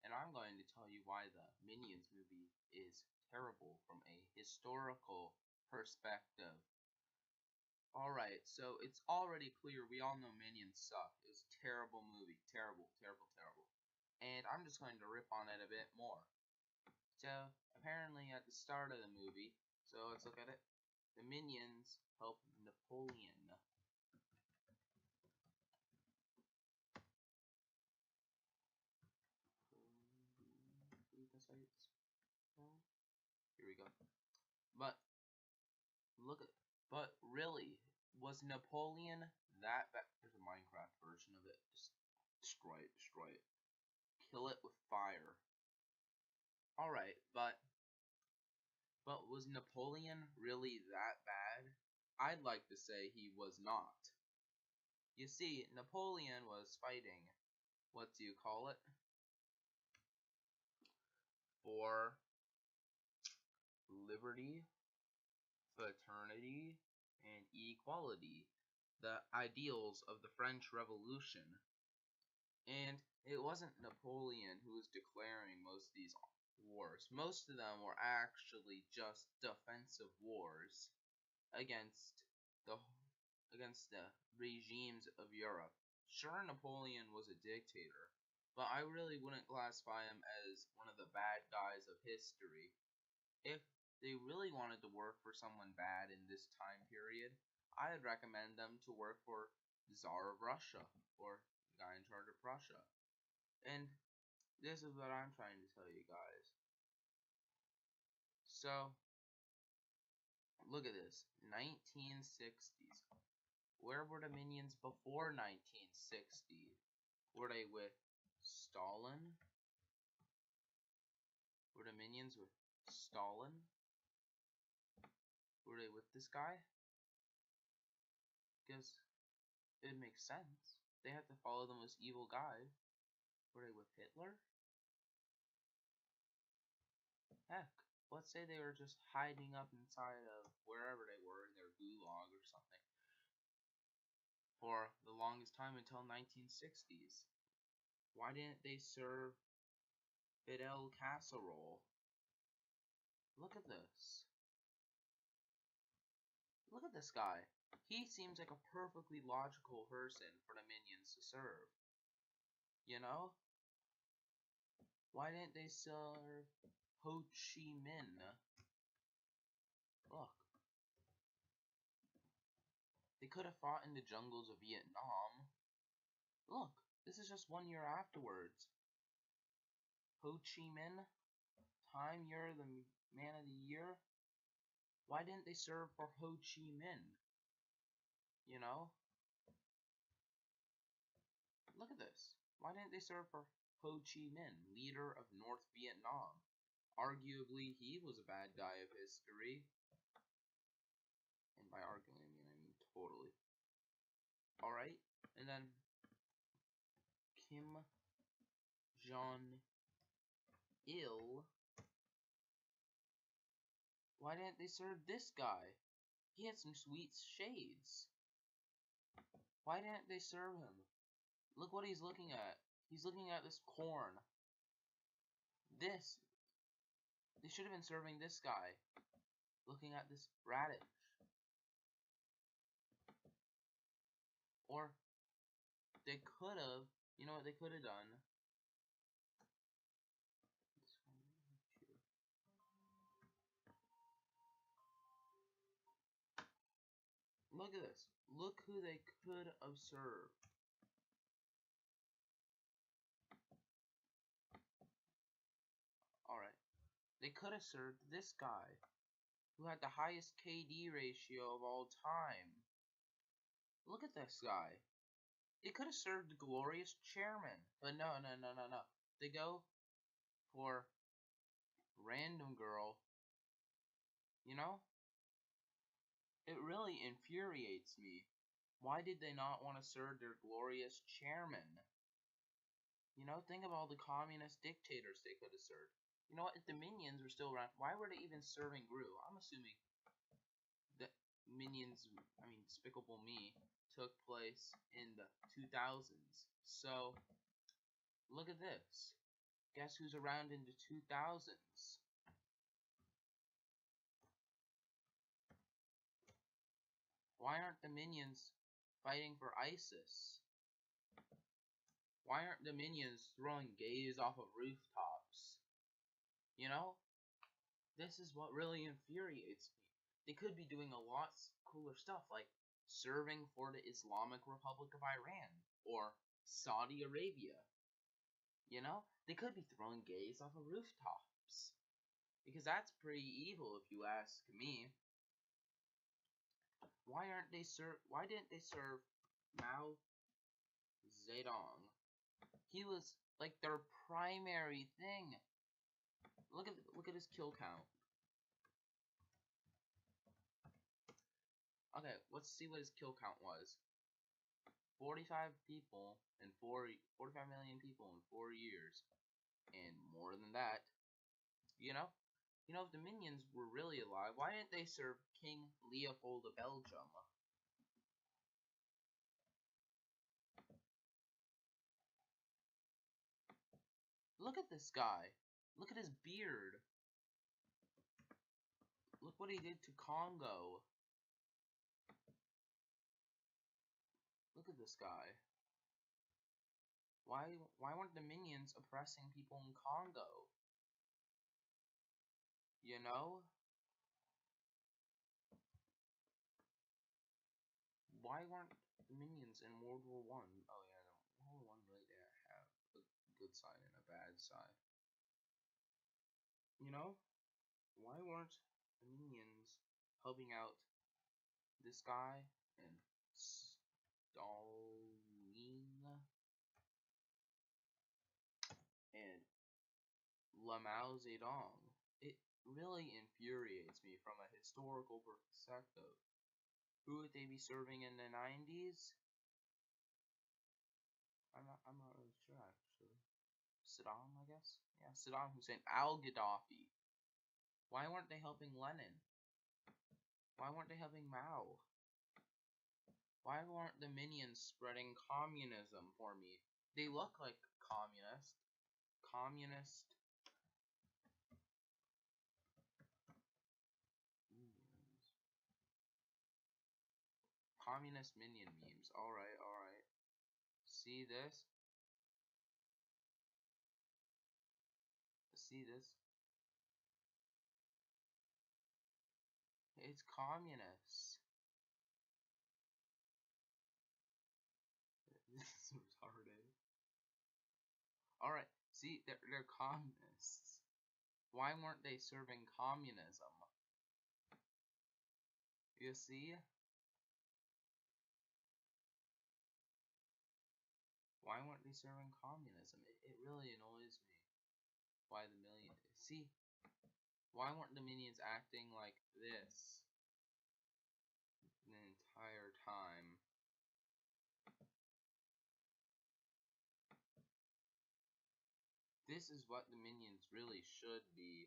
and I'm going to tell you why the Minions movie is terrible from a historical perspective. Alright, so it's already clear we all know Minions suck. It was a terrible movie. Terrible, terrible, terrible. And I'm just going to rip on it a bit more. So, apparently at the start of the movie, so let's look at it. The Minions help Napoleon. Here we go. But but really, was Napoleon that bad? There's a Minecraft version of it. Just destroy it, destroy it. Kill it with fire. Alright, but was Napoleon really that bad? I'd like to say he was not. You see, Napoleon was fighting, what do you call it? For liberty, fraternity, and equality, the ideals of the French Revolution. And it wasn't Napoleon who was declaring most of these wars. Most of them were actually just defensive wars against the regimes of Europe. Sure, Napoleon was a dictator, but I really wouldn't classify him as one of the bad guys of history. If they really wanted to work for someone bad in this time period, I'd recommend them to work for the Tsar of Russia, or the guy in charge of Prussia. And this is what I'm trying to tell you guys. So, look at this. 1960s. Where were the Minions before 1960? Were they with Stalin? Were the Minions with Stalin? Were they with this guy? Because it makes sense. They had to follow the most evil guy. Were they with Hitler? Heck, let's say they were just hiding up inside of wherever they were in their gulag or something for the longest time until 1960s. Why didn't they serve fidel casserole? Look at this. Look at this guy. He seems like a perfectly logical person for the Minions to serve. You know? Why didn't they serve Ho Chi Minh? Look. They could have fought in the jungles of Vietnam. Look, this is just 1 year afterwards. Ho Chi Minh, Time You're the Man of the Year. Why didn't they serve for Ho Chi Minh? You know? Look at this. Why didn't they serve for Ho Chi Minh, leader of North Vietnam? Arguably, he was a bad guy of history. And by arguably, I mean totally. Alright, and then Kim Jong-il. Why didn't they serve this guy? He had some sweet shades. Why didn't they serve him? Look what he's looking at. He's looking at this corn. This. They should have been serving this guy. Looking at this radish. Or they could have, you know what they could have done? Look at this. Look who they could have served. Alright. They could have served this guy, who had the highest KD ratio of all time. Look at this guy. They could have served the glorious chairman. But no. They go for random girl. You know? It really infuriates me. Why did they not want to serve their glorious chairman? You know, think of all the communist dictators they could have served. You know what, if the Minions were still around, why were they even serving Gru? I'm assuming that Minions, Despicable Me, took place in the 2000s. So, look at this. guess who's around in the 2000s? Why aren't the minions fighting for ISIS? Why aren't the minions throwing gays off of rooftops? You know, this is what really infuriates me. They could be doing a lot cooler stuff, like serving for the Islamic Republic of Iran or Saudi Arabia. You know, they could be throwing gays off of rooftops, because that's pretty evil if you ask me. Why didn't they serve Mao Zedong? He was like their primary thing. Look at his kill count. Okay, let's see what his kill count was. 45 people in 45 million people in 4 years, and more than that. You know, if the minions were really alive, why didn't they serve King Leopold of Belgium? Look at this guy. Look at his beard. Look what he did to Congo. Look at this guy. Why weren't the minions oppressing people in Congo? You know? Why weren't the minions in World War I? Oh yeah, no, World War I really didn't have a good side and a bad side. You know? Why weren't the minions helping out this guy and Stalin and Mao Zedong? It really infuriates me from a historical perspective. Who would they be serving in the 90s? I'm not really sure actually. Saddam, I guess? Yeah, Saddam Hussein. Al-Gaddafi. Why weren't they helping Lenin? Why weren't they helping Mao? Why weren't the minions spreading communism for me? They look like communist. Communist. Minions. Communist minion memes. Alright, alright. See this? See this? It's communists. This is retarded. Alright, see, they're communists. Why weren't they serving communism? You see? Why weren't they serving communism? It really annoys me. Why the millions? See? Why weren't the minions acting like this the entire time? This is what the minions really should be.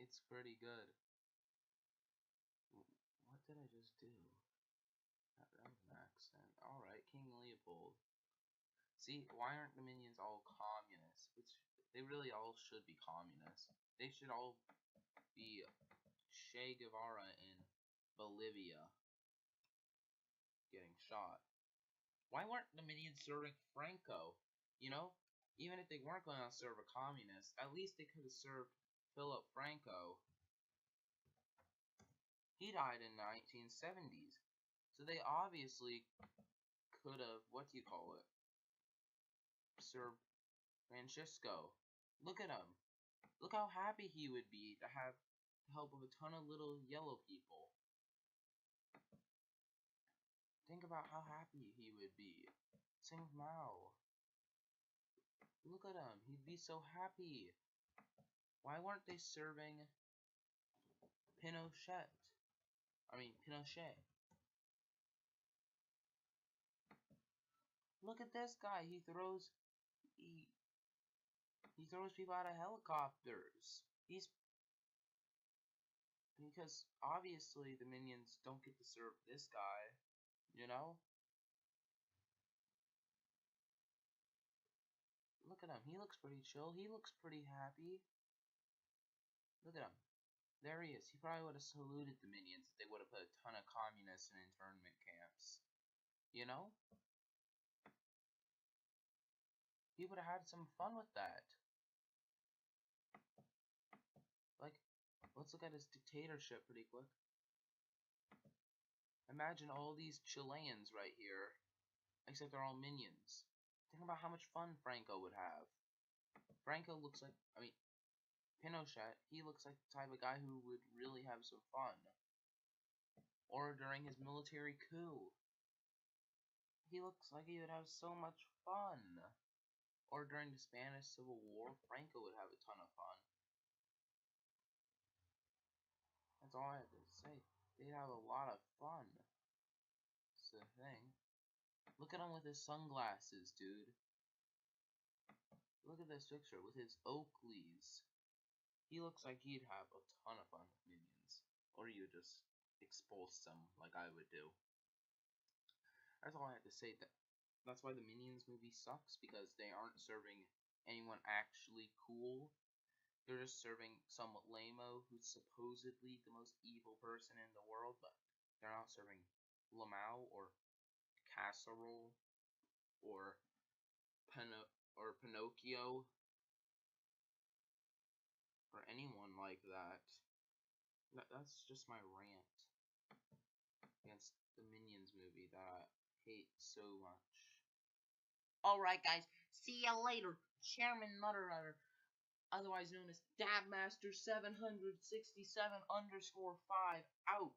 It's pretty good. What did I just do? That was an accident. Alright, King Leopold. See, why aren't the minions all communists? Which, they really all should be communists. They should all be Che Guevara in Bolivia getting shot. Why weren't the minions serving Franco? You know, even if they weren't going to serve a communist, at least they could have served Philip Franco. He died in the 1970s. So they obviously could have, served Francisco. Look at him. Look how happy he would be to have the help of a ton of little yellow people. Think about how happy he would be. Same with Mao. Look at him. He'd be so happy. Why weren't they serving Pinochet? Pinochet. Look at this guy. He throws people out of helicopters. Because obviously the minions don't get to serve this guy, you know? he looks pretty chill. He looks pretty happy. Look at him. There he is. He probably would have saluted the minions if they would have put a ton of communists in internment camps. You know? He would have had some fun with that. Like, let's look at his dictatorship pretty quick. Imagine all these Chileans right here, except they're all minions. Think about how much fun Franco would have. Franco looks like, Pinochet, he looks like the type of guy who would really have some fun. Or during his military coup. He looks like he would have so much fun. Or during the Spanish Civil War, Franco would have a ton of fun. That's all I have to say. They'd have a lot of fun. That's the thing. Look at him with his sunglasses, dude. Look at this picture with his Oakleys. He looks like he'd have a ton of fun with minions. Or you just expulse them like I would do. That's all I have to say. That's why the Minions movie sucks, because they aren't serving anyone actually cool. They're just serving some lame-o who's supposedly the most evil person in the world, but they're not serving Lamau or Casserole or Pinocchio or anyone like that. That's just my rant against the Minions movie that I hate so much. Alright guys, see ya later. Chairman Mutterer, otherwise known as Dabmaster767_5, out.